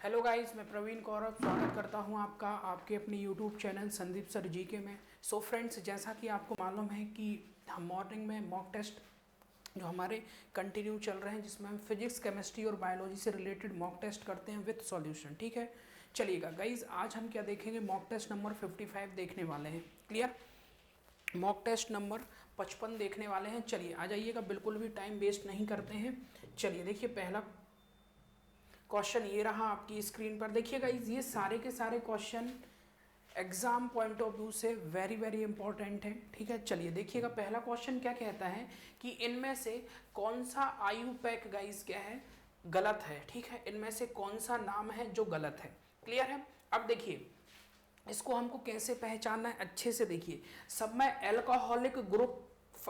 Hello guys, मैं प्रवीण कौरव स्वागत करता हूं आपका आपके अपने YouTube channel Sandeep sir GK में। सो फ्रेंड्स, जैसा कि आपको मालूम है कि हम मॉर्निंग में मॉक टेस्ट जो हमारे कंटिन्यू चल रहे हैं, जिसमें हम फिजिक्स, केमिस्ट्री और बायोलॉजी से रिलेटेड मॉक टेस्ट करते हैं विद सॉल्यूशन। ठीक है, चलिएगा गाइज, आज हम क्या देखेंगे, मॉक टेस्ट नंबर 55 देखने वाले हैं। क्लियर, मॉक टेस्ट नंबर 55 देखने वाले हैं। चलिए आ जाइएगा, बिल्कुल भी टाइम वेस्ट नहीं करते हैं। चलिए देखिए, पहला क्वेश्चन ये रहा आपकी स्क्रीन पर। देखिएगा, ये सारे के सारे question exam point of view से वेरी वेरी इंपॉर्टेंट है। ठीक है, चलिए देखिएगा, पहला क्वेश्चन क्या कहता है कि इनमें से कौन सा आयुपैक गाइस क्या है, गलत है। ठीक है, इनमें से कौन सा नाम है जो गलत है। क्लियर है। अब देखिए, इसको हमको कैसे पहचानना है, अच्छे से देखिए। सब में एल्कोहलिक ग्रुप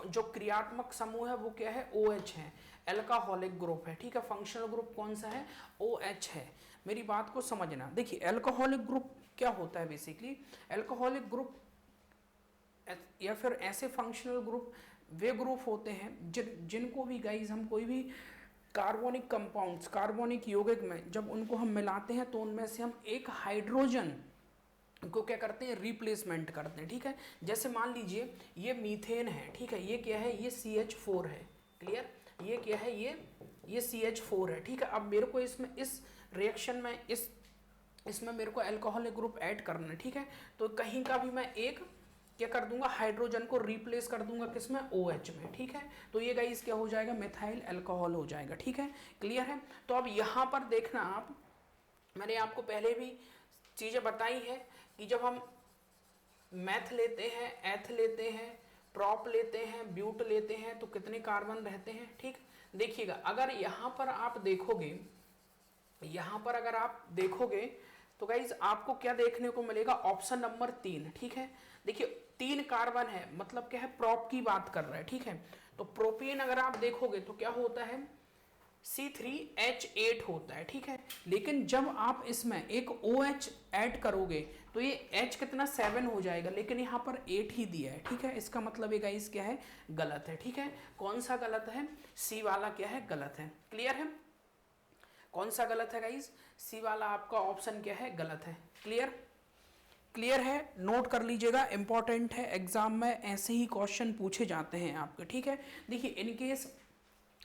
जो क्रियात्मक समूह है वो क्या है, OH है, एल्कोहलिक ग्रुप है। ठीक है, फंक्शनल ग्रुप कौन सा है, OH है। मेरी बात को समझना। देखिए, एल्कोहलिक ग्रुप क्या होता है, बेसिकली एल्कोहलिक ग्रुप या फिर ऐसे फंक्शनल ग्रुप वे ग्रुप होते हैं जिनको भी गाइज हम कोई भी कार्बोनिक कंपाउंड्स, कार्बोनिक यौगिक में जब उनको हम मिलाते हैं तो उनमें से हम एक हाइड्रोजन को क्या करते हैं, रिप्लेसमेंट करते हैं। ठीक है, जैसे मान लीजिए ये मीथेन है। ठीक है, ये क्या है, ये CH4 है। क्लियर, ये क्या है, ये CH4 है। ठीक है, अब मेरे को इसमें इस रिएक्शन में इसमें मेरे को अल्कोहलिक ग्रुप ऐड करना है। ठीक है, तो कहीं का भी मैं एक क्या कर दूंगा, हाइड्रोजन को रिप्लेस कर दूंगा किसमें, OH में। ठीक है, तो ये गाइस क्या हो जाएगा, मिथाइल अल्कोहल हो जाएगा। ठीक है, क्लियर है। तो अब यहां पर देखना आप, मैंने आपको पहले भी चीजें बताई है कि जब हम मैथ लेते हैं, एथ लेते हैं, प्रॉप लेते हैं, ब्यूट लेते हैं, तो कितने कार्बन रहते हैं। ठीक, देखिएगा, अगर यहां पर आप देखोगे, यहां पर अगर आप देखोगे तो गाइज आपको क्या देखने को मिलेगा, ऑप्शन नंबर 3। ठीक है, देखिए 3 कार्बन है, मतलब क्या है, प्रोप की बात कर रहा है। ठीक है, तो प्रोपेन अगर आप देखोगे तो क्या होता है, C3H8 होता है। ठीक है, लेकिन जब आप इसमें एक OH ऐड करोगे तो ये H कितना 7 हो जाएगा, लेकिन यहाँ पर 8 ही दिया है। ठीक है, इसका मतलब ये गाइस क्या है, गलत है। ठीक है, कौन सा गलत है, C वाला क्या है, गलत है। क्लियर है, कौन सा गलत है गाइस, C वाला आपका ऑप्शन क्या है, गलत है। क्लियर, क्लियर है, नोट कर लीजिएगा, इंपॉर्टेंट है, एग्जाम में ऐसे ही क्वेश्चन पूछे जाते हैं आपके। ठीक है, देखिए इनकेस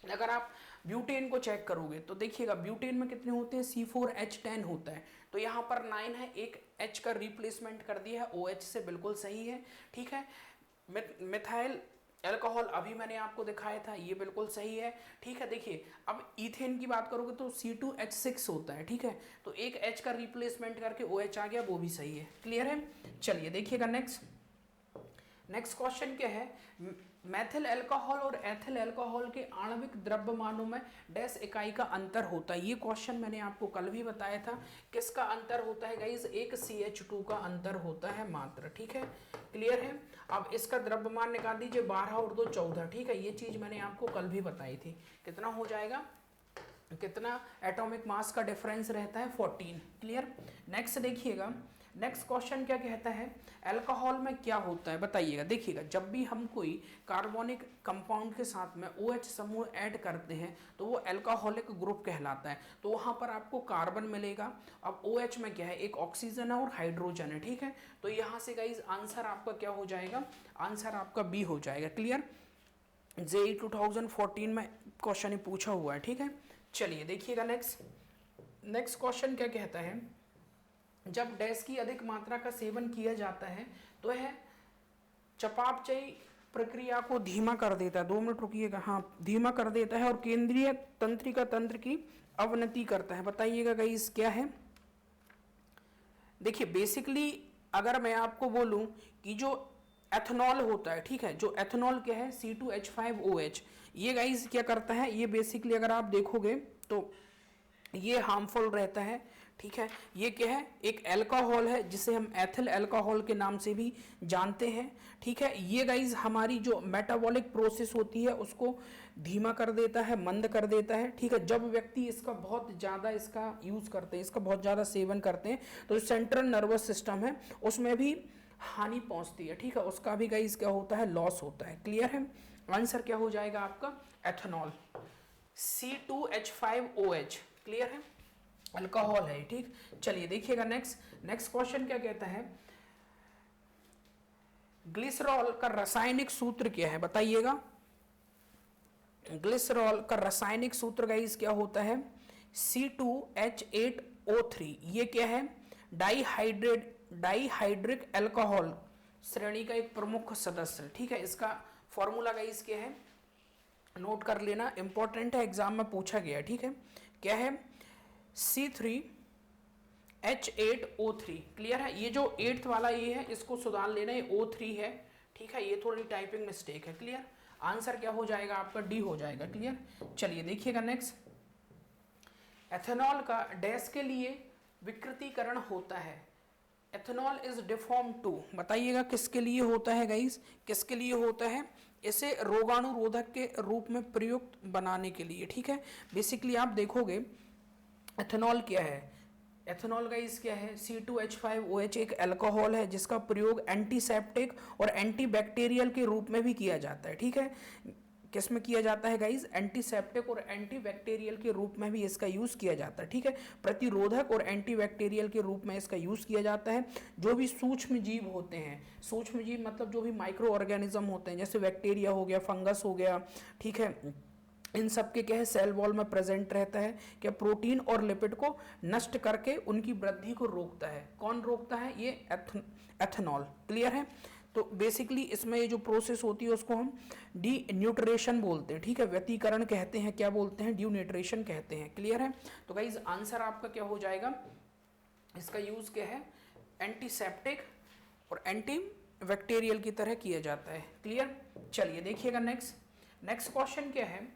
अगर आप ब्यूटेन को चेक करोगे तो देखिएगा, ब्यूटेन में कितने होते हैं, C4H10 होता है, तो यहाँ पर 9 है, एक H का रिप्लेसमेंट कर दिया है OH से, बिल्कुल सही है। ठीक है, मिथाइल अल्कोहल अभी मैंने आपको दिखाया था, ये बिल्कुल सही है। ठीक है, देखिए अब ईथेन की बात करोगे तो C2H6 होता है। ठीक है, तो एक H का रिप्लेसमेंट करके OH आ गया, वो भी सही है। क्लियर है, चलिए देखिएगा नेक्स्ट क्वेश्चन क्या है, मैथिल अल्कोहल और एथिल अल्कोहल के आणविक द्रव्यमानों में डैश इकाई का अंतर होता है। ये क्वेश्चन मैंने आपको कल भी बताया था, किसका अंतर होता है गाइज, एक CH2 का अंतर होता है मात्र। ठीक है, क्लियर है। अब इसका द्रव्यमान निकाल दीजिए, 12 और 2 14। ठीक है, ये चीज मैंने आपको कल भी बताई थी। कितना हो जाएगा, कितना एटॉमिक मास का डिफरेंस रहता है, 14। क्लियर, नेक्स्ट देखिएगा, नेक्स्ट क्वेश्चन क्या कहता है, अल्कोहल में क्या होता है बताइएगा। देखिएगा, जब भी हम कोई कार्बोनिक कंपाउंड के साथ में OH समूह ऐड करते हैं तो वो अल्कोहलिक ग्रुप कहलाता है, तो वहां पर आपको कार्बन मिलेगा। अब OH में क्या है, एक ऑक्सीजन है और हाइड्रोजन है। ठीक है, तो यहां से गाइज आंसर आपका क्या हो जाएगा, आंसर आपका B हो जाएगा। क्लियर, JEE 2014 में क्वेश्चन पूछा हुआ है। ठीक है, चलिए देखिएगा नेक्स्ट क्वेश्चन क्या कहता है, जब डैश की अधिक मात्रा का सेवन किया जाता है तो यह चयापचयी प्रक्रिया को धीमा कर देता है। 2 मिनट रुकिएगा, हाँ, धीमा कर देता है और केंद्रीय तंत्रिका तंत्र की अवनति करता है। बताइएगा गाइस क्या है। देखिए बेसिकली अगर मैं आपको बोलूं कि जो एथनॉल होता है, ठीक है, जो एथनॉल क्या है, C2H5OH, ये गाइस क्या करता है, ये बेसिकली अगर आप देखोगे तो ये हार्मफुल रहता है। ठीक है, ये क्या है, एक अल्कोहल है जिसे हम एथिल अल्कोहल के नाम से भी जानते हैं। ठीक है, ये गाइज हमारी जो मेटाबॉलिक प्रोसेस होती है उसको धीमा कर देता है, मंद कर देता है। ठीक है, जब व्यक्ति इसका बहुत ज़्यादा इसका यूज़ करते हैं, इसका बहुत ज़्यादा सेवन करते हैं, तो सेंट्रल नर्वस सिस्टम है उसमें भी हानि पहुंचती है। ठीक है, उसका भी गाइज क्या होता है, लॉस होता है। क्लियर है, आंसर क्या हो जाएगा आपका, एथनॉल, C2H5OH। क्लियर है, अल्कोहल है, ठीक। चलिए देखिएगा नेक्स्ट क्वेश्चन क्या कहता है, ग्लिसरॉल का रासायनिक सूत्र क्या है, बताइएगा। ग्लिसरॉल का रासायनिक सूत्र गाइस क्या होता है, C2H8O3। ये क्या है, डाईहाइड्रिक अल्कोहल श्रेणी का एक प्रमुख सदस्य, ठीक है। इसका फॉर्मूला गाइस क्या है, नोट कर लेना, इंपॉर्टेंट है, एग्जाम में पूछा गया, ठीक है। क्या है, C3H8O3, क्लियर है। ये जो 8th वाला ये है इसको सुधार लेना, ये O3 है, ठीक है। ये थोड़ी टाइपिंग मिस्टेक है, क्लियर। आंसर क्या हो जाएगा आपका, डी हो जाएगा, क्लियर। चलिए देखिएगा नेक्स्ट, एथेनॉल का डैश के लिए विकृतीकरण होता है, एथेनॉल इज डिफॉर्म टू, बताइएगा किसके लिए होता है गाइस, किसके लिए होता है, इसे रोगाणुरोधक के रूप में प्रयुक्त बनाने के लिए, ठीक है। बेसिकली आप देखोगे एथेनॉल क्या है, एथेनॉल गाइस क्या है, C2H5OH एक अल्कोहल है जिसका प्रयोग एंटीसेप्टिक और एंटीबैक्टीरियल के रूप में भी किया जाता है, ठीक है। किस में किया जाता है गाइस, एंटीसेप्टिक और एंटीबैक्टीरियल के रूप में भी इसका यूज किया जाता है, ठीक है। प्रतिरोधक और एंटीबैक्टीरियल के रूप में इसका यूज किया जाता है। जो भी सूक्ष्म जीव होते हैं, सूक्ष्म जीव मतलब जो भी माइक्रो ऑर्गेनिज्म होते हैं, जैसे बैक्टीरिया हो गया, फंगस हो गया, ठीक है, इन सब के क्या है, सेल वॉल में प्रेजेंट रहता है, क्या प्रोटीन और लिपिड को नष्ट करके उनकी वृद्धि को रोकता है। कौन रोकता है, ये एथेनॉल, क्लियर है। तो बेसिकली इसमें ये जो प्रोसेस होती है उसको हम डी न्यूट्रेशन बोलते हैं, ठीक है, व्यतीकरण कहते हैं, क्या बोलते हैं, डी न्यूट्रेशन कहते हैं, क्लियर है। तो गाइज आंसर आपका क्या हो जाएगा, इसका यूज क्या है, एंटीसेप्टिक और एंटी बैक्टीरियल की तरह किया जाता है, क्लियर। चलिए देखिएगा नेक्स्ट क्वेश्चन क्या है,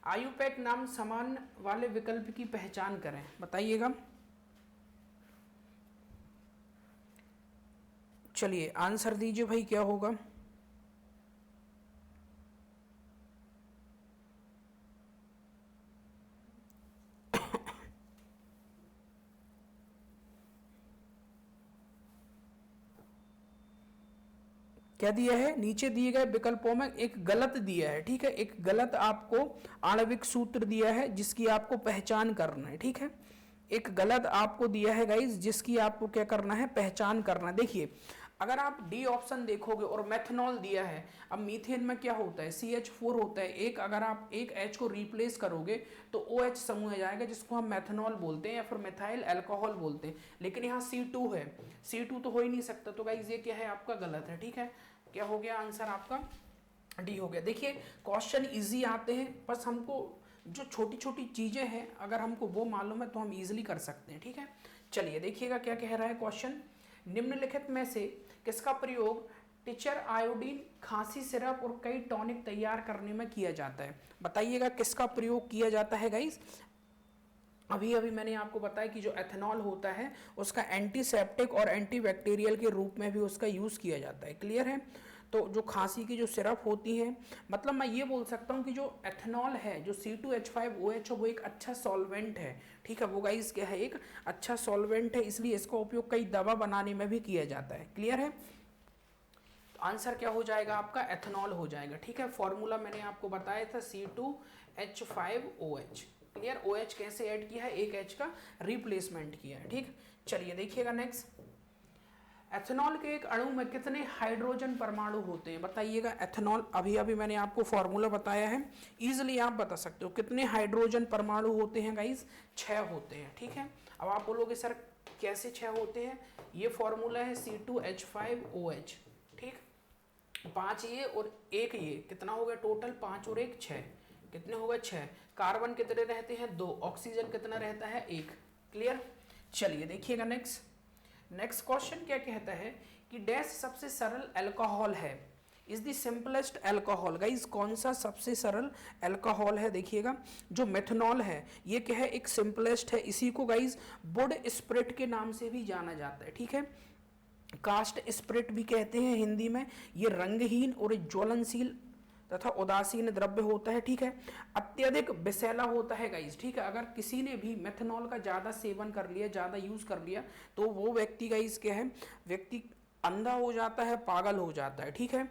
आयुपैक नाम समान वाले विकल्प की पहचान करें, बताइएगा। चलिए आंसर दीजिए भाई, क्या होगा। क्या दिया है, नीचे दिए गए विकल्पों में एक गलत दिया है, ठीक है। एक गलत आपको आणविक सूत्र दिया है जिसकी आपको पहचान करना है, ठीक है। एक गलत आपको दिया है गाइस जिसकी आपको क्या करना है, पहचान करना है। देखिए अगर आप डी ऑप्शन देखोगे और मेथनॉल दिया है, अब मीथेन में क्या होता है, CH4 होता है, एक अगर आप एक H को रिप्लेस करोगे तो OH समूह आ जाएगा जिसको हम मेथनॉल बोलते हैं या फिर मेथाइल अल्कोहल बोलते हैं। लेकिन यहाँ C2 है, C2 तो हो ही नहीं सकता, तो गाइस ये क्या है आपका गलत है, ठीक है। क्या हो गया आंसर आपका, डी हो गया। देखिए क्वेश्चन इजी आते हैं, बस हमको जो छोटी छोटी चीजें हैं अगर हमको वो मालूम है तो हम इजीली कर सकते हैं, ठीक है। चलिए देखिएगा क्या कह रहा है क्वेश्चन, निम्नलिखित में से किसका प्रयोग टिचर आयोडीन, खांसी सिरप और कई टॉनिक तैयार करने में किया जाता है, बताइएगा किसका प्रयोग किया जाता है गाइस। अभी मैंने आपको बताया कि जो एथेनॉल होता है उसका एंटीसेप्टिक और एंटीबैक्टीरियल के रूप में भी उसका यूज किया जाता है, क्लियर है। तो जो खांसी की जो सिरप होती है, मतलब मैं ये बोल सकता हूँ कि जो एथेनॉल है, जो C2H5OH वो एक अच्छा सॉल्वेंट है, ठीक है। वो गाइस क्या है, एक अच्छा सॉल्वेंट है, इसलिए इसका उपयोग कई दवा बनाने में भी किया जाता है, क्लियर है। तो आंसर क्या हो जाएगा आपका, एथेनॉल हो जाएगा, ठीक है। फॉर्मूला मैंने आपको बताया था C2H5OH, क्लियर। OH कैसे ऐड किया है, एक H का रिप्लेसमेंट किया है, ठीक। चलिए देखिएगा नेक्स्ट, एथेनॉल के एक अणु में कितने हाइड्रोजन परमाणु होते हैं, बताइएगा। एथेनॉल अभी मैंने आपको फॉर्मूला बताया है, इजीली आप बता सकते हो कितने हाइड्रोजन परमाणु होते हैं गाइस, 6 होते हैं, ठीक है। अब आप बोलोगे सर कैसे 6 होते हैं, ये फॉर्मूला है C2H5OH, ठीक। 5 ये और 1 ये, कितना हो गया टोटल, 5 और 1 6, कितने हो गए 6। कार्बन कितने रहते हैं 2, ऑक्सीजन कितना रहता है 1, क्लियर। चलिए देखिएगा नेक्स्ट क्वेश्चन क्या कहता है कि डैश सबसे सरल अल्कोहल है, is the simplest alcohol. Guys कौन सा सबसे सरल अल्कोहल है, देखिएगा जो मेथनॉल है ये क्या है, एक सिंपलेस्ट है, इसी को गाइस वुड स्प्रिट के नाम से भी जाना जाता है, ठीक है। कास्ट स्प्रिट भी कहते हैं हिंदी में। ये रंगहीन और ज्वलनशील तथा उदासीन द्रव्य होता है, ठीक है। अत्यधिक विषैला होता है गाइस, ठीक है। अगर किसी ने भी मेथनॉल का ज़्यादा सेवन कर लिया, ज़्यादा यूज़ कर लिया, तो वो व्यक्ति गाइस क्या है, व्यक्ति अंधा हो जाता है, पागल हो जाता है, ठीक है।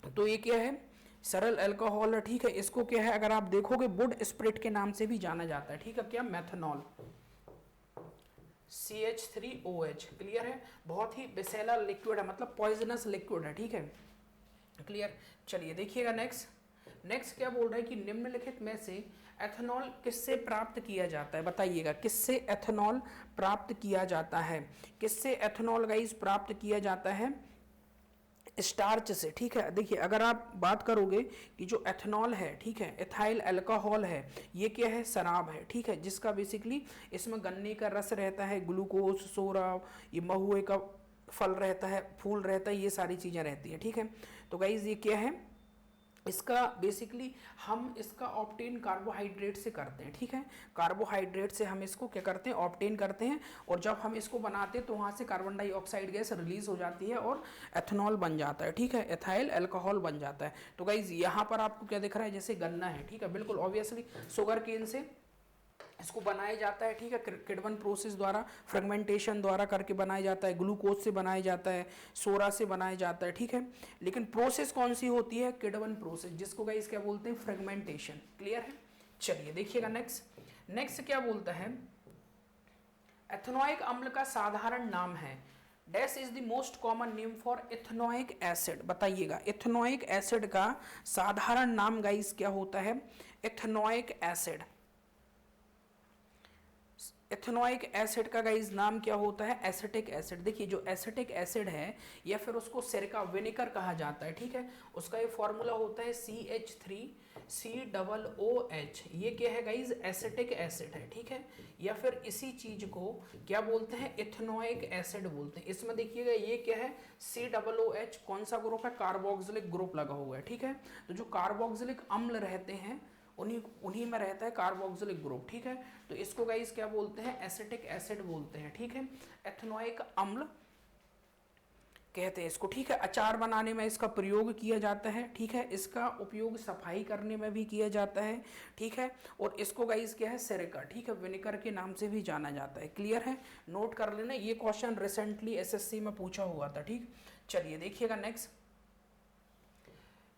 तो ये क्या है, सरल अल्कोहल है, ठीक है। इसको क्या है, अगर आप देखोगे वुड स्प्रिट के नाम से भी जाना जाता है, ठीक है, क्या, मेथनॉल, CH3OH। क्लियर है, बहुत ही विषैला लिक्विड है, मतलब पॉइजनस लिक्विड है, ठीक है, क्लियर। चलिए देखिएगा नेक्स्ट क्या बोल रहा है कि निम्नलिखित में से एथेनॉल किससे प्राप्त किया जाता है, बताइएगा किससे एथेनॉल प्राप्त किया जाता है। किससे एथेनॉल गाइस प्राप्त किया जाता है, स्टार्च से, ठीक है। देखिए अगर आप बात करोगे कि जो एथेनॉल है, ठीक है, एथाइल अल्कोहल है, ये क्या है, शराब है, ठीक है, जिसका बेसिकली इसमें गन्ने का रस रहता है, ग्लूकोज, सोडा, ये महुए का फल रहता है, फूल रहता है, ये सारी चीज़ें रहती हैं, ठीक है। तो गाइज ये क्या है, इसका बेसिकली हम इसका ऑब्टेन कार्बोहाइड्रेट से करते हैं, ठीक है। कार्बोहाइड्रेट से हम इसको क्या करते हैं, ऑब्टेन करते हैं, और जब हम इसको बनाते हैं तो वहाँ से कार्बन डाइऑक्साइड गैस रिलीज हो जाती है और एथेनॉल बन जाता है, ठीक है, एथाइल अल्कोहल बन जाता है। तो गाइज यहाँ पर आपको क्या दिख रहा है, जैसे गन्ना है, ठीक है, बिल्कुल ऑब्वियसली शुगर केन से इसको बनाया जाता है, ठीक है, किडवन प्रोसेस द्वारा, फ्रेगमेंटेशन द्वारा करके बनाया जाता है, ग्लूकोज से बनाया जाता है, सोडा से बनाया जाता है, ठीक है। लेकिन प्रोसेस कौन सी होती है, किडवन प्रोसेस, जिसको गाइस क्या बोलते हैं, फ्रेगमेंटेशन। क्लियर है। चलिए देखिएगा नेक्स्ट क्या बोलता है, एथेनोइक अम्ल का साधारण नाम है, dash is the most common name for ethanoic acid. बताइएगा एथेनोइक एसिड का साधारण नाम गाइस क्या होता है, एथेनोइक एसिड। एथेनोइक एसिड का गाइस नाम क्या होता है, एसिटिक एसिड। देखिए जो एसिटिक एसिड है या फिर उसको सिरका विनेगर कहा जाता है, ठीक है, उसका ये फॉर्मूला होता है CH3COOH। ये क्या है गाइस, एसिटिक एसिड है, ठीक है, या फिर इसी चीज को क्या बोलते हैं, एथेनोइक एसिड बोलते हैं। इसमें देखिएगा ये क्या है, COOH, कौन सा ग्रुप है, कार्बोक्सिलिक ग्रुप लगा हुआ है, ठीक है। तो जो कार्बोक्सिलिक अम्ल रहते हैं उन्हीं में रहता है कार्बोक्सिलिक ग्रुप, ठीक है। तो इसको गाइस क्या बोलते हैं, एसिटिक एसिड बोलते हैं, ठीक है, एथेनोइक अम्ल कहते हैं इसको, ठीक है। अचार बनाने में इसका प्रयोग किया जाता है, ठीक है, इसका उपयोग सफाई करने में भी किया जाता है, ठीक है, और इसको गाइस क्या है, सिरका, ठीक है, विनेगर के नाम से भी जाना जाता है। क्लियर है, नोट कर लेना, ये क्वेश्चन रिसेंटली SSC में पूछा हुआ था, ठीक। चलिए देखिएगा नेक्स्ट,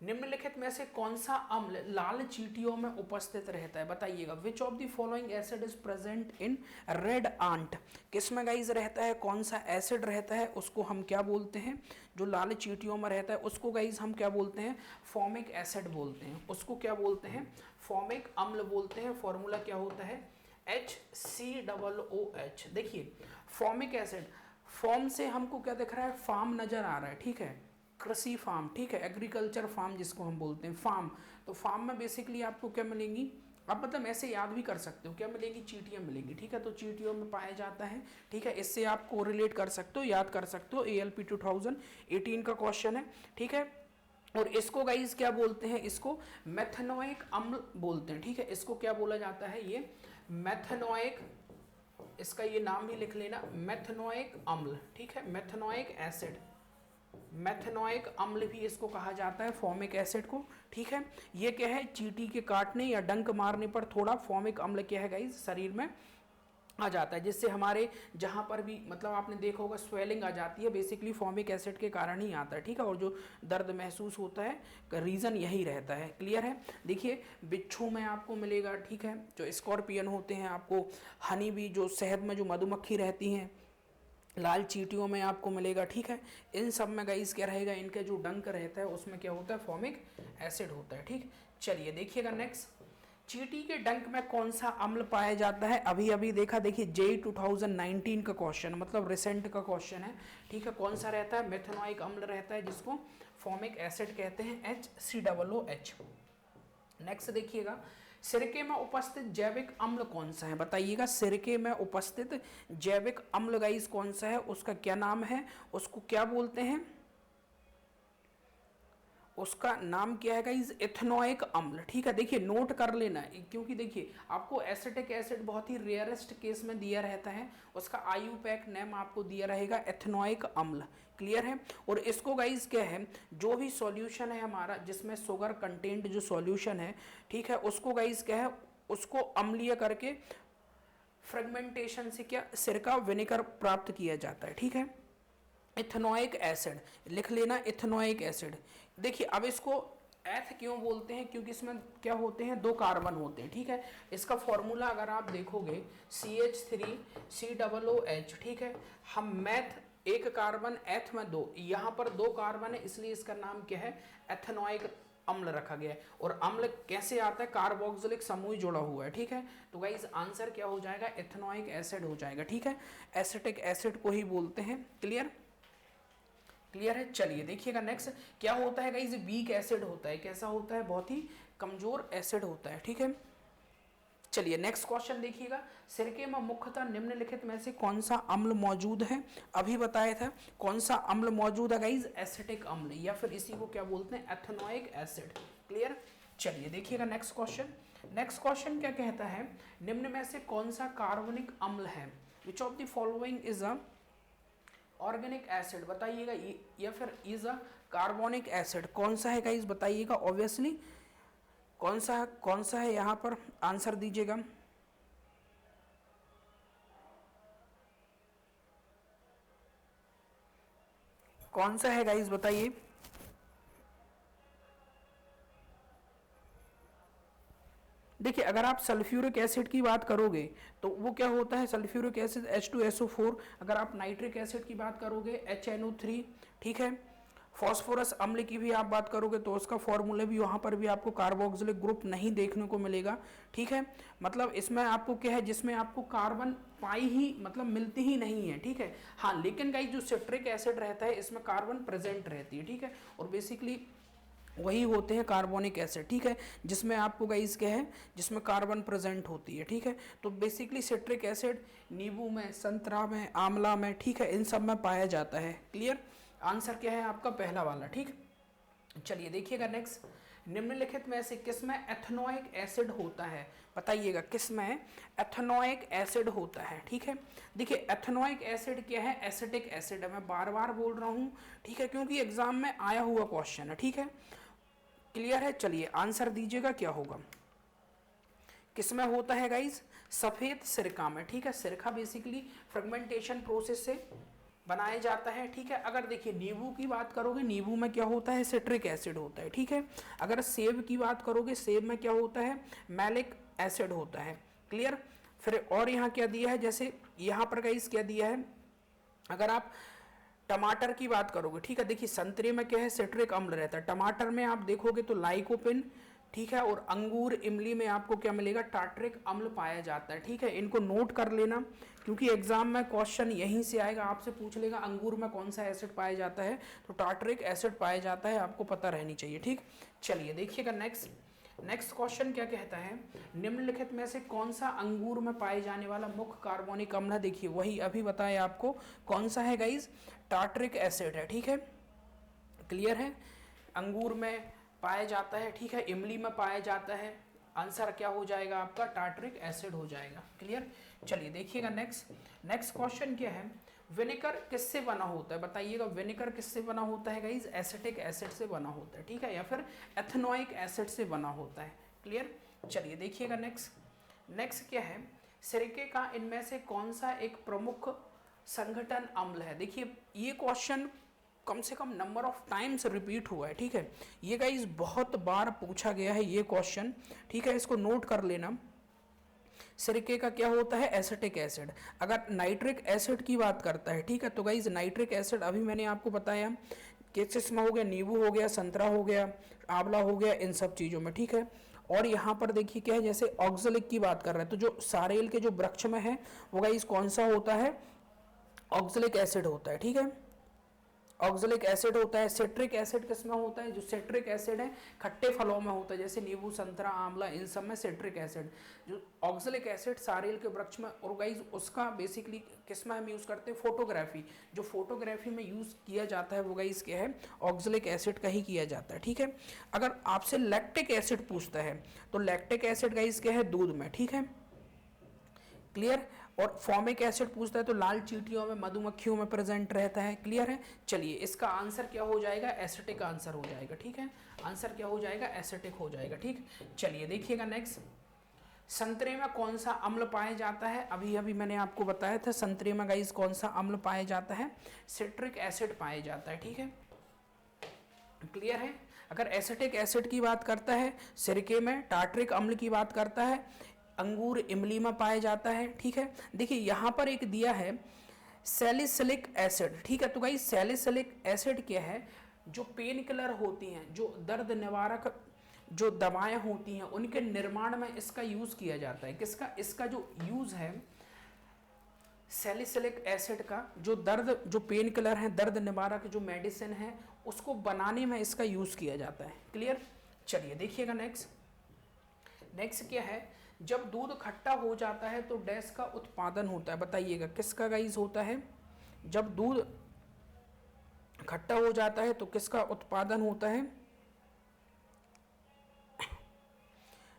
निम्नलिखित में से कौन सा अम्ल लाल चींटियों में उपस्थित रहता है, बताइएगा। Which of the following acid is present in red ant. किस में गाइस रहता है, कौन सा एसिड रहता है, उसको हम क्या बोलते हैं, जो लाल चींटियों में रहता है उसको गाइस हम क्या बोलते हैं, फॉर्मिक एसिड बोलते हैं, उसको क्या बोलते हैं, फॉर्मिक अम्ल बोलते हैं। फॉर्मूला क्या होता है, HCOOH। देखिए फॉर्मिक एसिड, फॉर्म से हमको क्या दिख रहा है, फार्म नजर आ रहा है, ठीक है, कृषि फार्म, ठीक है, एग्रीकल्चर फार्म जिसको हम बोलते हैं, फार्म। तो फार्म में बेसिकली आपको क्या मिलेंगी, आप मतलब ऐसे याद भी कर सकते हो, क्या मिलेगी, चींटियां मिलेंगी, ठीक है। तो चींटियों में पाया जाता है, ठीक है, इससे आप कोरिलेट कर सकते हो, याद कर सकते हो, ALP 2018 का क्वेश्चन है, ठीक है। और इसको गाइस क्या बोलते हैं, इसको मेथेनोइक अम्ल बोलते हैं, ठीक है, इसको क्या बोला जाता है, ये मेथेनोइक, इसका ये नाम भी लिख लेना, मेथेनोइक अम्ल, ठीक है, मेथेनोइक एसिड, मेथेनोइक अम्ल भी इसको कहा जाता है, फॉर्मिक एसिड को, ठीक है। ये क्या है, चींटी के काटने या डंक मारने पर थोड़ा फॉर्मिक अम्ल क्या है गाइस, शरीर में आ जाता है, जिससे हमारे जहाँ पर भी मतलब आपने देखा होगा स्वेलिंग आ जाती है, बेसिकली फॉर्मिक एसिड के कारण ही आता है, ठीक है। और जो दर्द महसूस होता है रीज़न यही रहता है। क्लियर है। देखिए बिच्छू में आपको मिलेगा, ठीक है, जो स्कॉर्पियन होते हैं, आपको हनी भी, जो शहद में जो मधुमक्खी रहती हैं, लाल चींटियों में आपको मिलेगा, ठीक है। इन सब में गाइस क्या रहेगा, इनका जो डंक रहता है उसमें क्या होता है, फॉर्मिक एसिड होता है, ठीक। चलिए देखिएगा नेक्स्ट, चींटी के डंक में कौन सा अम्ल पाया जाता है, अभी अभी देखा, देखिए JEE 2019 का क्वेश्चन, मतलब रिसेंट का क्वेश्चन है, ठीक है। कौन सा रहता है, मेथेनोइक अम्ल रहता है, जिसको फॉर्मिक एसिड कहते हैं, HCOOH। नेक्स्ट देखिएगा, सिरके में उपस्थित जैविक अम्ल कौन सा है, बताइएगा। सिरके में उपस्थित जैविक अम्ल गाइस कौन सा है, उसका क्या नाम है, उसको क्या बोलते हैं, उसका नाम क्या है गाइस, एथेनोइक अम्ल, ठीक है। देखिए नोट कर लेना, क्योंकि देखिए आपको एसिटिक एसिड बहुत ही रेयरेस्ट केस में दिया रहता है, उसका IUPAC नेम आपको दिया रहेगा, एथेनोइक अम्ल। क्लियर है। और इसको गाइस क्या है, जो भी सॉल्यूशन है हमारा जिसमें शुगर कंटेंट जो सॉल्यूशन है, ठीक है, उसको गाइस क्या है, उसको अम्लीय करके फ्रेगमेंटेशन से क्या सिरका विनेगर प्राप्त किया जाता है, ठीक है। इथेनोइक एसिड लिख लेना, इथेनोइक एसिड। देखिए अब इसको एथ क्यों बोलते हैं, क्योंकि इसमें क्या होते हैं, 2 कार्बन होते हैं, ठीक है। इसका फॉर्मूला अगर आप देखोगे CH3COOH, ठीक है। हम मैथ 1 कार्बन, एथ में 2, यहाँ पर 2 कार्बन है इसलिए इसका नाम क्या है, एथेनोइक अम्ल रखा गया है। और अम्ल कैसे आता है, कार्बोक्सिलिक समूह जुड़ा हुआ है, ठीक है। तो गाइस आंसर क्या हो जाएगा, एथेनोइक एसिड हो जाएगा, ठीक है। एसिटिक एसिड को ही बोलते हैं। क्लियर, क्लियर है। चलिए देखिएगा नेक्स्ट क्या होता है गाइस, वीक एसिड होता है। कैसा होता है, बहुत ही कमजोर एसिड होता है, ठीक है। चलिए नेक्स्ट क्वेश्चन देखिएगा, सिरके में मुख्यतः निम्नलिखित में से कौन सा अम्ल मौजूद है। अभी बताया था कौन सा अम्ल मौजूद है गाइस, एसिटिक अम्ल, या फिर इसी को क्या बोलते हैं, एथेनोइक एसिड। क्लियर। चलिए देखिएगा नेक्स्ट क्वेश्चन। नेक्स्ट क्वेश्चन क्या कहता है, निम्न में से कौन सा कार्बनिक अम्ल है, which of the following is a organic acid, बताइएगा, या फिर इज अ कार्बोनिक एसिड, कौन सा है गाइस बताइएगा। ऑब्वियसली कौन सा है यहाँ पर आंसर दीजिएगा। कौन सा है गाइस बताइए। देखिए अगर आप सल्फ्यूरिक एसिड की बात करोगे तो वो क्या होता है, सल्फ्यूरिक एसिड H2SO4। अगर आप नाइट्रिक एसिड की बात करोगे HNO3, ठीक है। फॉस्फोरस अम्ल की भी आप बात करोगे तो उसका फॉर्मूला भी वहाँ पर भी आपको कार्बोक्सिलिक ग्रुप नहीं देखने को मिलेगा, ठीक है। मतलब इसमें आपको क्या है, जिसमें आपको कार्बन पाई ही मतलब मिलती ही नहीं है, ठीक है। हाँ लेकिन गाइस जो सिट्रिक एसिड रहता है इसमें कार्बन प्रेजेंट रहती है, ठीक है। और बेसिकली वही होते हैं कार्बोनिक एसिड, ठीक है, जिसमें आपको गाइस क्या है, जिसमें कार्बन प्रेजेंट होती है, ठीक है। तो बेसिकली सिट्रिक एसिड नींबू में, संतरा में, आंवला में, ठीक है, इन सब में पाया जाता है। क्लियर। आंसर क्या है आपका पहला वाला, ठीक। चलिए देखिएगा नेक्स्ट, निम्नलिखित में से किसमें एथेनोइक एसिड होता है, बताइएगा किसमें एथेनोइक एसिड होता है, ठीक है। देखिए एथेनोइक एसिड क्या है, एसिटिक एसिड है, मैं बार बार बोल रहा हूँ, ठीक है, क्योंकि एग्जाम में आया हुआ क्वेश्चन है, ठीक है। क्लियर है। चलिए आंसर दीजिएगा क्या होगा, किसमें होता है गाइस, सफेद सिरका में, ठीक है। सिरका बेसिकली फ्रेगमेंटेशन प्रोसेस से बनाया जाता है, ठीक है। अगर देखिए नींबू की बात करोगे, नींबू में क्या होता है, सिट्रिक एसिड होता है, ठीक है। अगर सेब की बात करोगे, सेब में क्या होता है, मैलिक एसिड होता है। क्लियर। फिर और यहाँ क्या दिया है, जैसे यहाँ पर गाइस क्या दिया है, अगर आप टमाटर की बात करोगे, ठीक है, देखिए संतरे में क्या है, सिट्रिक अम्ल रहता है, टमाटर में आप देखोगे तो लाइकोपिन, ठीक है। और अंगूर इमली में आपको क्या मिलेगा, टार्ट्रिक अम्ल पाया जाता है, ठीक है। इनको नोट कर लेना क्योंकि एग्जाम में क्वेश्चन यहीं से आएगा, आपसे पूछ लेगा अंगूर में कौन सा एसिड पाया जाता है, तो टार्ट्रिक एसिड पाया जाता है, आपको पता रहनी चाहिए, ठीक। चलिए देखिएगा नेक्स्ट क्वेश्चन क्या कहता है, निम्नलिखित में से कौन सा अंगूर में पाए जाने वाला मुख्य कार्बोनिक अम्ल है, देखिए वही अभी बताया आपको, कौन सा है गाइज, टार्ट्रिक एसिड है, ठीक है। क्लियर है। अंगूर में पाया जाता है, ठीक है, इमली में पाया जाता है, आंसर क्या हो जाएगा आपका, टार्ट्रिक एसिड हो जाएगा। क्लियर। चलिए देखिएगा नेक्स्ट क्वेश्चन क्या है, विनेगर किससे बना होता है, बताइएगा विनेगर किससे बना होता है गाइज, एसिटिक एसिड से बना होता है, ठीक है, या फिर एथेनोइक एसिड से बना होता है। क्लियर। चलिए देखिएगा नेक्स्ट क्या है, सिरके का इनमें से कौन सा एक प्रमुख संगठन अम्ल है। देखिए ये क्वेश्चन कम से कम नंबर ऑफ टाइम्स रिपीट हुआ है, ठीक है। ये गाइस बहुत बार पूछा गया है ये क्वेश्चन, ठीक है, इसको नोट कर लेना। सिरके का क्या होता है, एसिटिक एसिड। अगर नाइट्रिक एसिड की बात करता है, ठीक है, तो गाइस नाइट्रिक एसिड अभी मैंने आपको बताया किस में हो गया, नींबू हो गया, संतरा हो गया, आंवला हो गया, इन सब चीज़ों में, ठीक है। और यहाँ पर देखिए क्या है, जैसे ऑक्जेलिक की बात कर रहे हैं तो जो सारेल के जो वृक्ष में है वो गाइस कौन सा होता है, ऑक्जेलिक एसिड होता है, ठीक है, ऑक्जेलिक एसिड होता है। सिट्रिक एसिड किसमें होता है, जो सिट्रिक एसिड है खट्टे फलों में होता है, जैसे नींबू, संतरा, आंवला, इन सब में सिट्रिक एसिड। जो ऑक्जेलिक एसिड सारेल के वृक्ष में, और गाइस उसका बेसिकली किसमें हम यूज़ करते हैं, फोटोग्राफी, जो फोटोग्राफी में यूज़ किया जाता है वो गाइस क्या है, ऑक्जेलिक एसिड का ही किया जाता है, ठीक है। अगर आपसे लैक्टिक एसिड पूछता है तो लैक्टिक एसिड गाइस क्या है, दूध में, ठीक है। क्लियर। और फॉर्मिक एसिड पूछता है तो लाल चींटियों में, मधुमक्खियों में प्रेजेंट रहता है। क्लियर है। चलिए इसका आंसर क्या हो जाएगा, एसिटिक आंसर हो जाएगा, ठीक है। आंसर क्या हो जाएगा, एसिटिक हो जाएगा, ठीक। चलिए देखिएगा नेक्स्ट, संतरे में कौन सा अम्ल पाया जाता है, अभी मैंने आपको बताया था संतरे में गाइस कौन सा अम्ल पाया जाता है, सिट्रिक एसिड पाया जाता है, ठीक है। क्लियर है। अगर एसिटिक एसिड की बात करता है सिरके में, टार्ट्रिक अम्ल की बात करता है अंगूर इमली में पाया जाता है। ठीक है, देखिए यहाँ पर एक दिया है सैलिसिलिक एसिड। ठीक है, तो गाइस सैलिसिलिक एसिड क्या है, जो पेन किलर होती हैं, जो दर्द निवारक जो दवाएं होती हैं, उनके निर्माण में इसका यूज किया जाता है। किसका, इसका जो यूज है सैलिसिलिक एसिड का, जो दर्द जो पेन किलर है, दर्द निवारक जो मेडिसिन है, उसको बनाने में इसका यूज किया जाता है। क्लियर। चलिए देखिएगा नेक्स्ट क्या है, जब दूध खट्टा हो जाता है तो डैश का उत्पादन होता है। बताइएगा किसका गाइस होता है, जब दूध खट्टा हो जाता है तो किसका उत्पादन होता है।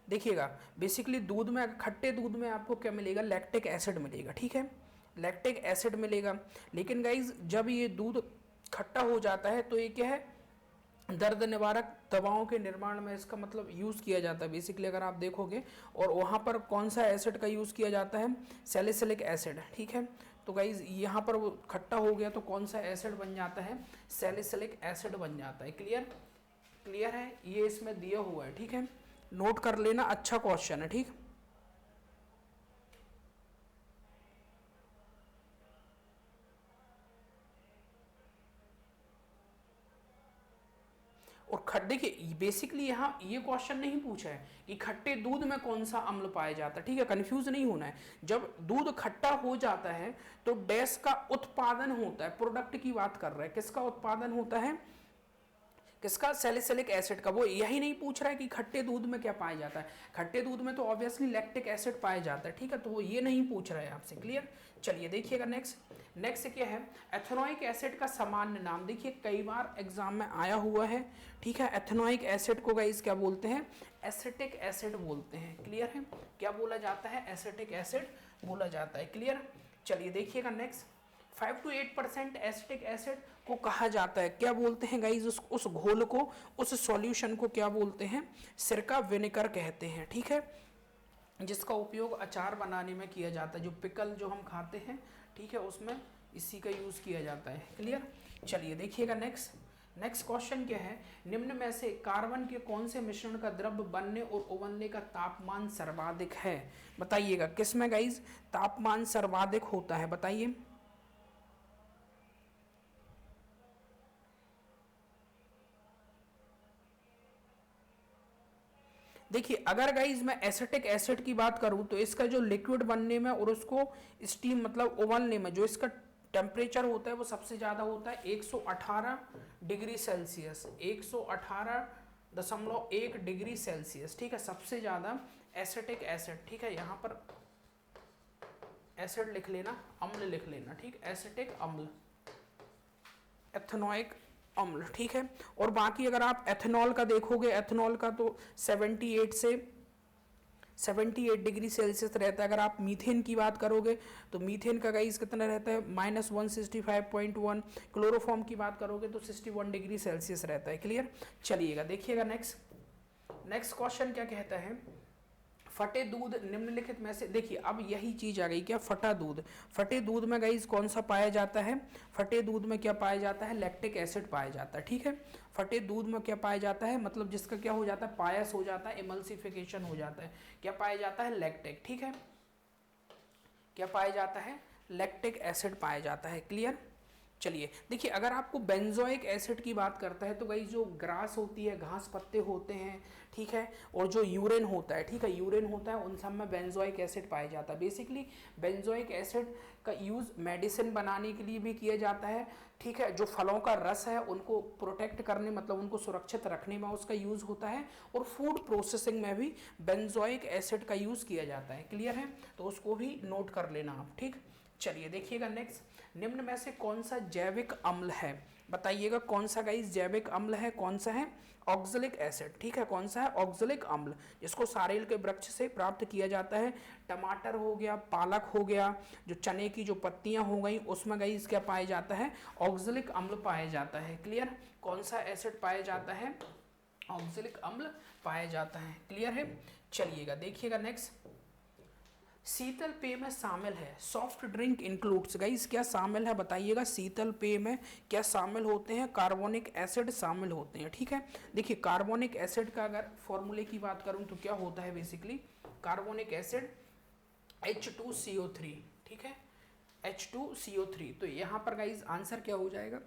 देखिएगा बेसिकली दूध में, खट्टे दूध में आपको क्या मिलेगा, लैक्टिक एसिड मिलेगा। ठीक है, लैक्टिक एसिड मिलेगा। लेकिन गाइज जब ये दूध खट्टा हो जाता है तो ये क्या है, दर्द निवारक दवाओं के निर्माण में इसका मतलब यूज़ किया जाता है बेसिकली, अगर आप देखोगे। और वहाँ पर कौन सा एसिड का यूज़ किया जाता है, सैलिसिलिक एसिड। ठीक है, तो गाइज यहाँ पर वो खट्टा हो गया तो कौन सा एसिड बन जाता है, सैलिसिलिक एसिड बन जाता है। क्लियर है, ये इसमें दिया हुआ है। ठीक है, नोट कर लेना, अच्छा क्वेश्चन है। ठीक, और देखिए बेसिकली यहाँ ये क्वेश्चन नहीं पूछा है कि खट्टे दूध में कौन सा अम्ल पाया जाता है। ठीक है, कंफ्यूज नहीं होना है। जब दूध खट्टा हो जाता है तो डैश का उत्पादन होता है, प्रोडक्ट की बात कर रहे हैं, किसका उत्पादन होता है, किसका, सैलिसिलिक एसिड का। वो यही नहीं पूछ रहा है कि खट्टे दूध में क्या पाया जाता है, खट्टे दूध में तो ऑब्वियसली लैक्टिक एसिड पाया जाता है। ठीक है, तो वो ये नहीं पूछ रहा है आपसे। क्लियर। चलिए देखिएगा नेक्स्ट क्या है, एथेनोइक एसिड का सामान्य नाम। देखिए कई बार एग्जाम में आया हुआ है। ठीक है, एथेनोइक एसिड को गाइस क्या बोलते हैं, एसिटिक एसिड बोलते हैं। क्लियर है, क्या बोला जाता है, एसिटिक एसिड बोला जाता है। क्लियर। चलिए देखिएगा नेक्स्ट, 5 to 8% एसिटिक एसिड को कहा जाता है, क्या बोलते हैं गाइज, उस घोल को, उस सॉल्यूशन को क्या बोलते हैं, सिरका विनेगर कहते हैं। ठीक है, जिसका उपयोग अचार बनाने में किया जाता है, जो पिकल जो हम खाते हैं, ठीक है, उसमें इसी का यूज़ किया जाता है। क्लियर। चलिए देखिएगा नेक्स्ट क्वेश्चन क्या है, निम्न में से कार्बन के कौन से मिश्रण का द्रव्य बनने और उबलने का तापमान सर्वाधिक है। बताइएगा किसमें गाइज तापमान सर्वाधिक होता है, बताइए। देखिए अगर गाइज मैं एसिटिक एसिड की बात करूं तो इसका जो लिक्विड बनने में और उसको स्टीम मतलब उबलने में जो इसका टेम्परेचर होता है वो सबसे ज़्यादा होता है 118 डिग्री सेल्सियस, 118.1 डिग्री सेल्सियस। ठीक है, सबसे ज़्यादा एसिटिक एसिड। ठीक है, यहाँ पर एसिड लिख लेना, अम्ल लिख लेना। ठीक, एसिटिक अम्ल, एथेनोइक अम्ल। ठीक है, और बाकी अगर आप एथेनॉल का देखोगे, एथेनॉल का तो 78 डिग्री सेल्सियस रहता है। अगर आप मीथेन की बात करोगे तो मीथेन का गाइस कितना रहता है, -165.1। क्लोरोफॉर्म की बात करोगे तो 61 डिग्री सेल्सियस रहता है। क्लियर। चलिएगा देखिएगा नेक्स्ट क्वेश्चन क्या कहता है, फटे दूध निम्नलिखित में से, देखिए अब यही चीज आ गई, क्या, फटा दूध। फटे दूध में गाइस कौन सा पाया जाता है, फटे दूध में क्या पाया जाता है, लैक्टिक एसिड पाया जाता है। ठीक है, फटे दूध में क्या पाया जाता है, मतलब जिसका क्या हो जाता है, पायस हो जाता है, इमल्सिफिकेशन हो जाता है, क्या पाया जाता है, लैक्टिक। ठीक है, क्या पाया जाता है, लैक्टिक एसिड पाया जाता है। क्लियर। चलिए देखिए अगर आपको बेंजोइक एसिड की बात करता है तो भाई जो ग्रास होती है, घास पत्ते होते हैं, ठीक है, और जो यूरिन होता है, ठीक है, यूरिन होता है, उन सब में बेंजोइक एसिड पाया जाता है। बेसिकली बेंजोइक एसिड का यूज़ मेडिसिन बनाने के लिए भी किया जाता है। ठीक है, जो फलों का रस है उनको प्रोटेक्ट करने मतलब उनको सुरक्षित रखने में उसका यूज़ होता है, और फूड प्रोसेसिंग में भी बेंजोइक एसिड का यूज़ किया जाता है। क्लियर है, तो उसको भी नोट कर लेना आप। ठीक, चलिए देखिएगा निम्न में से कौन सा जैविक अम्ल है, बताइएगा कौन सा गाइस जैविक अम्ल है, कौन सा है, ऑक्जेलिक एसिड। ठीक है, कौन सा है, ऑक्जेलिक अम्ल, जिसको सारेल के वृक्ष से प्राप्त किया जाता है। टमाटर हो गया, पालक हो गया, जो चने की जो पत्तियां हो गई, उसमें गाइस क्या पाया जाता है, ऑक्जेलिक अम्ल पाया जाता है। क्लियर, कौन सा एसिड पाया जाता है, ऑक्जेलिक अम्ल पाया जाता है। क्लियर है। चलिएगा देखिएगा शीतल पेय में शामिल है, सॉफ्ट ड्रिंक इंक्लूड्स, गाइस क्या शामिल है बताइएगा, शीतल पेय में क्या शामिल होते हैं, कार्बोनिक एसिड शामिल होते हैं, ठीक है। देखिए कार्बोनिक एसिड का अगर फॉर्मूले की बात करूं तो क्या होता है बेसिकली, कार्बोनिक एसिड H2CO3, ठीक है, H2CO3। तो यहां पर गाइस आंसर क्या हो जाएगा,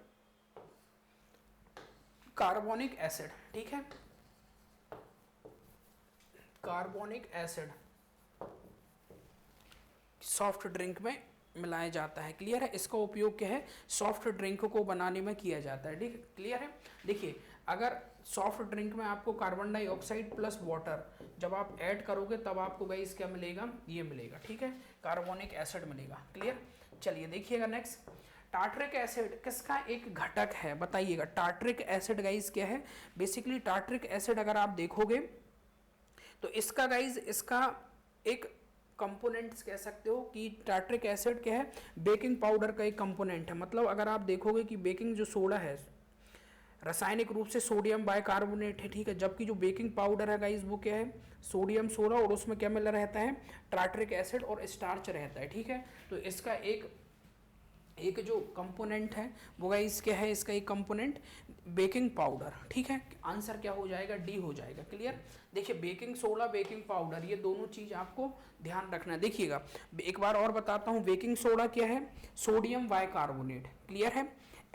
कार्बोनिक एसिड, ठीक है, कार्बोनिक एसिड सॉफ्ट ड्रिंक में मिलाया जाता है, क्लियर है। इसका उपयोग क्या है, सॉफ्ट ड्रिंक को बनाने में किया जाता है, ठीक है, क्लियर है। देखिए अगर सॉफ्ट ड्रिंक में आपको कार्बन डाइऑक्साइड प्लस वाटर जब आप ऐड करोगे तब आपको गाइस क्या मिलेगा, ये मिलेगा, ठीक है, कार्बोनिक एसिड मिलेगा, क्लियर। चलिए देखिएगा नेक्स्ट, टार्ट्रिक एसिड किसका एक घटक है बताइएगा। टार्ट्रिक एसिड गाइस क्या है, बेसिकली टार्ट्रिक एसिड अगर आप देखोगे तो इसका गाइस इसका एक कंपोनेंट्स कह सकते हो कि टार्ट्रिक एसिड क्या है, बेकिंग पाउडर का एक कंपोनेंट है। मतलब अगर आप देखोगे कि बेकिंग जो सोडा है रासायनिक रूप से सोडियम बाइकार्बोनेट है, ठीक है, जबकि जो बेकिंग पाउडर है गाइस वो क्या है, सोडियम सोडा, और उसमें क्या मिला रहता है, टार्ट्रिक एसिड और स्टार्च रहता है, ठीक है। तो इसका एक जो कंपोनेंट है वो गाइस क्या है, इसका एक कंपोनेंट बेकिंग पाउडर, ठीक है। आंसर क्या हो जाएगा, डी हो जाएगा, क्लियर। देखिए बेकिंग सोडा बेकिंग पाउडर ये दोनों चीज आपको ध्यान रखना है। देखिएगा एक बार और बताता हूँ, बेकिंग सोडा क्या है, सोडियम बाइकार्बोनेट, क्लियर है,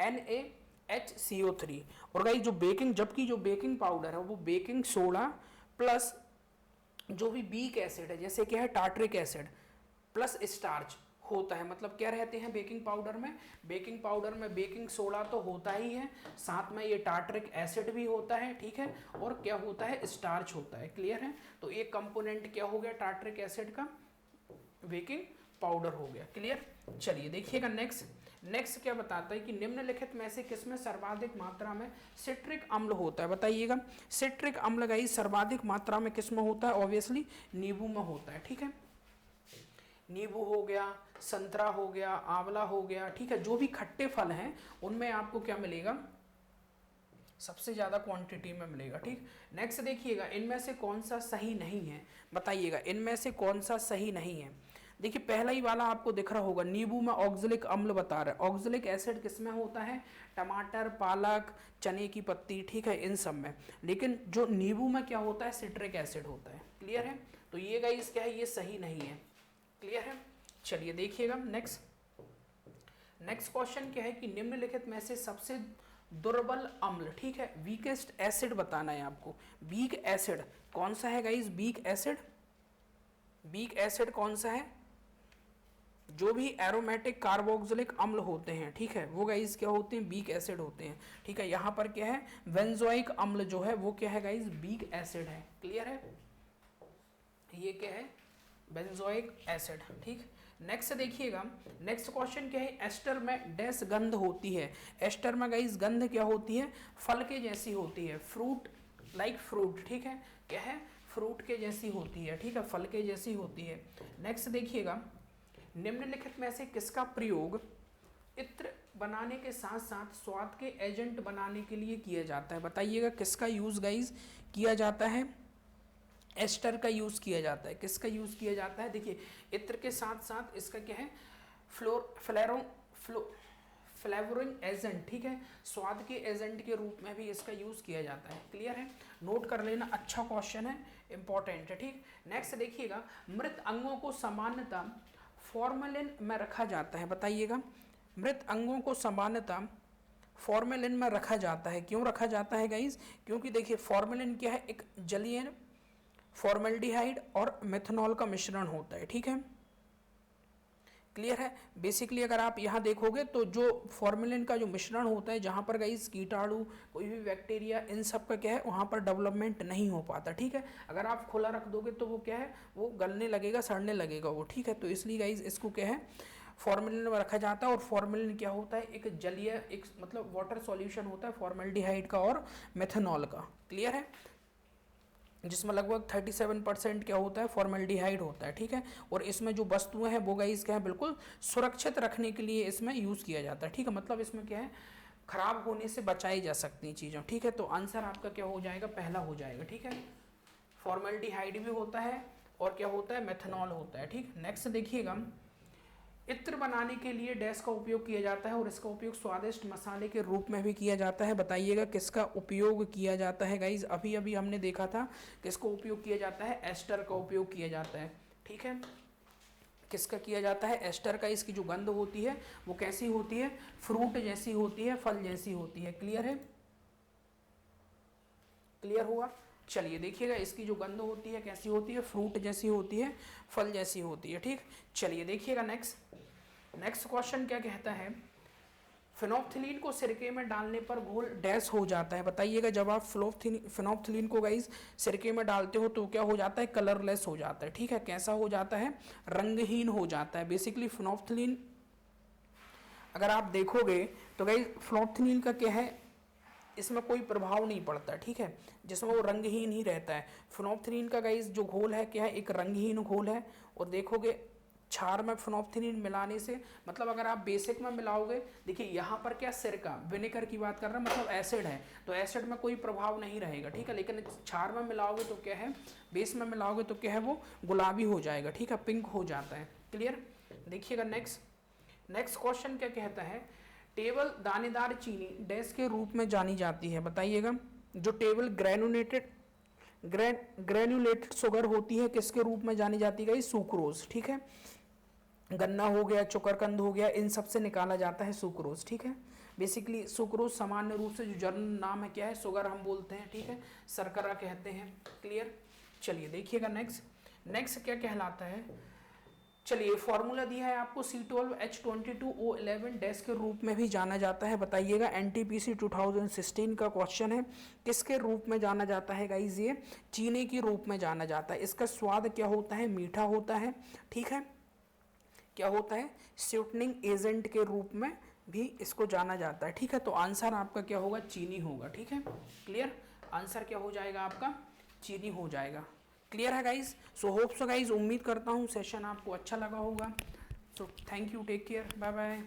NaHCO3। और गाइस जो बेकिंग, जबकि जो बेकिंग पाउडर है वो बेकिंग सोडा प्लस जो भी बीक एसिड है जैसे क्या है टार्ट्रिक एसिड प्लस स्टार्च होता है। मतलब क्या रहते हैं बेकिंग पाउडर में, बेकिंग पाउडर में बेकिंग सोडा तो होता ही है, साथ में ये टार्ट्रिक एसिड भी होता है, ठीक है, और क्या होता है, स्टार्च होता है, क्लियर है। तो एक कंपोनेंट क्या हो गया टार्ट्रिक एसिड का, बेकिंग पाउडर हो गया, क्लियर। चलिए देखिएगा नेक्स्ट क्या बताता है कि निम्नलिखित में से किसमें सर्वाधिक मात्रा में सिट्रिक अम्ल होता है बताइएगा। सिट्रिक अम्ल गाइस सर्वाधिक मात्रा में किसमें होता है, ऑब्वियसली नींबू में होता है, ठीक है। नींबू हो गया, संतरा हो गया, आंवला हो गया, ठीक है, जो भी खट्टे फल हैं उनमें आपको क्या मिलेगा, सबसे ज्यादा क्वांटिटी में मिलेगा, ठीक। नेक्स्ट देखिएगा इनमें से कौन सा सही नहीं है बताइएगा, इनमें से कौन सा सही नहीं है। देखिए पहला ही वाला आपको दिख रहा होगा, नींबू में ऑक्जेलिक अम्ल बता रहा है। ऑक्जेलिक एसिड किसमें होता है, टमाटर, पालक, चने की पत्ती, ठीक है, इन सब में। लेकिन जो नींबू में क्या होता है, सिट्रिक एसिड होता है, क्लियर है। तो ये गाइस क्या है, ये सही नहीं है, क्लियर है। चलिए देखिएगा नेक्स्ट क्वेश्चन क्या है कि निम्नलिखित में से सबसे दुर्बल अम्ल, ठीक है, वीकेस्ट एसिड बताना है आपको। वीक एसिड कौन सा है गाइस, वीक एसिड कौन सा है, जो भी एरोमेटिक कार्बोक्सिलिक अम्ल होते हैं, ठीक है, वो गाइस क्या होते हैं, वीक एसिड होते हैं, ठीक है। यहाँ पर क्या है, बेंजोइक अम्ल जो है वो क्या है गाइस, वीक एसिड है, क्लियर है, ये क्या है, बेंजोइक एसिड, ठीक। नेक्स्ट देखिएगा नेक्स्ट क्वेश्चन क्या है, एस्टर में डैश गंध होती है। एस्टर में गाइस गंध क्या होती है, फल के जैसी होती है, फ्रूट लाइक फ्रूट, ठीक है, क्या है, फ्रूट के जैसी होती है, ठीक है, फल के जैसी होती है। नेक्स्ट देखिएगा निम्नलिखित में से किसका प्रयोग इत्र बनाने के साथ साथ स्वाद के एजेंट बनाने के लिए किया जाता है बताइएगा। किसका यूज गाइस किया जाता है, एस्टर का यूज किया जाता है। किसका यूज किया जाता है, देखिए इत्र के साथ साथ इसका क्या है, फ्लेवरिंग एजेंट, ठीक है, स्वाद के एजेंट के रूप में भी इसका यूज किया जाता है, क्लियर है, नोट कर लेना, अच्छा क्वेश्चन है, इंपॉर्टेंट है, ठीक। नेक्स्ट देखिएगा मृत अंगों को सामान्यतः फॉर्मेलिन में रखा जाता है बताइएगा। मृत अंगों को सामान्यतः फॉर्मेलिन में रखा जाता है, क्यों रखा जाता है गाइस, क्योंकि देखिए फॉर्मेलिन क्या है, एक जलीय फॉर्मेल्डिहाइड और मेथनॉल का मिश्रण होता है, ठीक है, क्लियर है। बेसिकली अगर आप यहाँ देखोगे तो जो फॉर्मेलिन का जो मिश्रण होता है, जहाँ पर गाइस कीटाणु कोई भी बैक्टीरिया इन सब का क्या है वहाँ पर डेवलपमेंट नहीं हो पाता, ठीक है। अगर आप खुला रख दोगे तो वो क्या है, वो गलने लगेगा, सड़ने लगेगा वो, ठीक है। तो इसलिए गाइस इसको क्या है, फॉर्मेलिन में रखा जाता है। और फॉर्मेलिन क्या होता है, एक जलीय, एक मतलब वाटर सॉल्यूशन होता है फॉर्मेल्डिहाइड का और मेथनॉल का, क्लियर है, जिसमें लगभग 37% क्या होता है, फॉर्मेल्डिहाइड होता है, ठीक है। और इसमें जो वस्तुएं हैं वो गाइस क्या है, बिल्कुल सुरक्षित रखने के लिए इसमें यूज़ किया जाता है, ठीक है। मतलब इसमें क्या है, खराब होने से बचाई जा सकती हैं चीज़ें, ठीक है। तो आंसर आपका क्या हो जाएगा, पहला हो जाएगा, ठीक है। फॉर्मेल्डिहाइड भी होता है और क्या होता है, मेथनॉल होता है। ठीक, नेक्स्ट देखिएगा, इत्र बनाने के लिए डैश का उपयोग किया जाता है और इसका उपयोग स्वादिष्ट मसाले के रूप में भी किया जाता है। बताइएगा किसका उपयोग किया जाता है गाइज? अभी अभी हमने देखा था किसका उपयोग किया जाता है, एस्टर का उपयोग किया जाता है। ठीक है, किसका किया जाता है, एस्टर का। इसकी जो गंध होती है वो कैसी होती है, फ्रूट जैसी होती है, फल जैसी होती है। क्लियर है, क्लियर हुआ? चलिए देखिएगा, इसकी जो गंध होती है कैसी होती है, फ्रूट जैसी होती है, फल जैसी होती है। ठीक, चलिए देखिएगा नेक्स्ट क्वेश्चन क्या कहता है, फिनोप्थिलीन को सिरके में डालने पर घोल डैश हो जाता है। बताइएगा, जब आप फिनोप्थिलीन को गाइस सिरके में डालते हो तो क्या हो जाता है, कलरलेस हो जाता है। ठीक है, कैसा हो जाता है, रंगहीन हो जाता है। बेसिकली फिनोप्थिलीन अगर आप देखोगे तो गाइस फिनोप्थिलीन का क्या है, इसमें कोई प्रभाव नहीं पड़ता। ठीक है, जिसमें वो रंगहीन ही रहता है। फिनोप्थिलीन का गाइस जो घोल है क्या है, एक रंगहीन घोल है। और देखोगे क्षार में फिनोप्थिलीन मिलाने से, मतलब अगर आप बेसिक में मिलाओगे, देखिए यहाँ पर क्या, सिरका, विनेगर की बात कर रहे हैं, मतलब एसिड है, तो एसिड में कोई प्रभाव नहीं रहेगा। ठीक है, लेकिन क्षार में मिलाओगे तो क्या है, बेस में मिलाओगे तो क्या है, वो गुलाबी हो जाएगा। ठीक है, पिंक हो जाता है। क्लियर? देखिएगा नेक्स्ट क्वेश्चन क्या कहता है, टेबल दानेदार चीनी डैश के रूप में जानी जाती है। बताइएगा, जो टेबल ग्रेनुलेटेड शुगर होती है किसके रूप में जानी जाती है, सुक्रोज। ठीक है, गन्ना हो गया, चुकरकंद हो गया, इन सब से निकाला जाता है सुक्रोज। ठीक है, बेसिकली सुक्रोज सामान्य रूप से जो जर्नल नाम है क्या है, शुगर हम बोलते हैं। ठीक है, शर्करा कहते हैं। क्लियर? चलिए देखिएगा नेक्स्ट क्या कहलाता है, चलिए फॉर्मूला दिया है आपको, C12H22O11 डैश के रूप में भी जाना जाता है। बताइएगा, NTPC 2016 का क्वेश्चन है, किसके रूप में जाना जाता है गाइज, ये चीनी के रूप में जाना जाता है। इसका स्वाद क्या होता है, मीठा होता है। ठीक है, क्या होता है, स्वीटनिंग एजेंट के रूप में भी इसको जाना जाता है। ठीक है, तो आंसर आपका क्या होगा, चीनी होगा। ठीक है, क्लियर? आंसर क्या हो जाएगा आपका, चीनी हो जाएगा। क्लियर है guys? So hope so guys, उम्मीद करता हूँ सेशन आपको अच्छा लगा होगा। So thank you, take care, bye bye.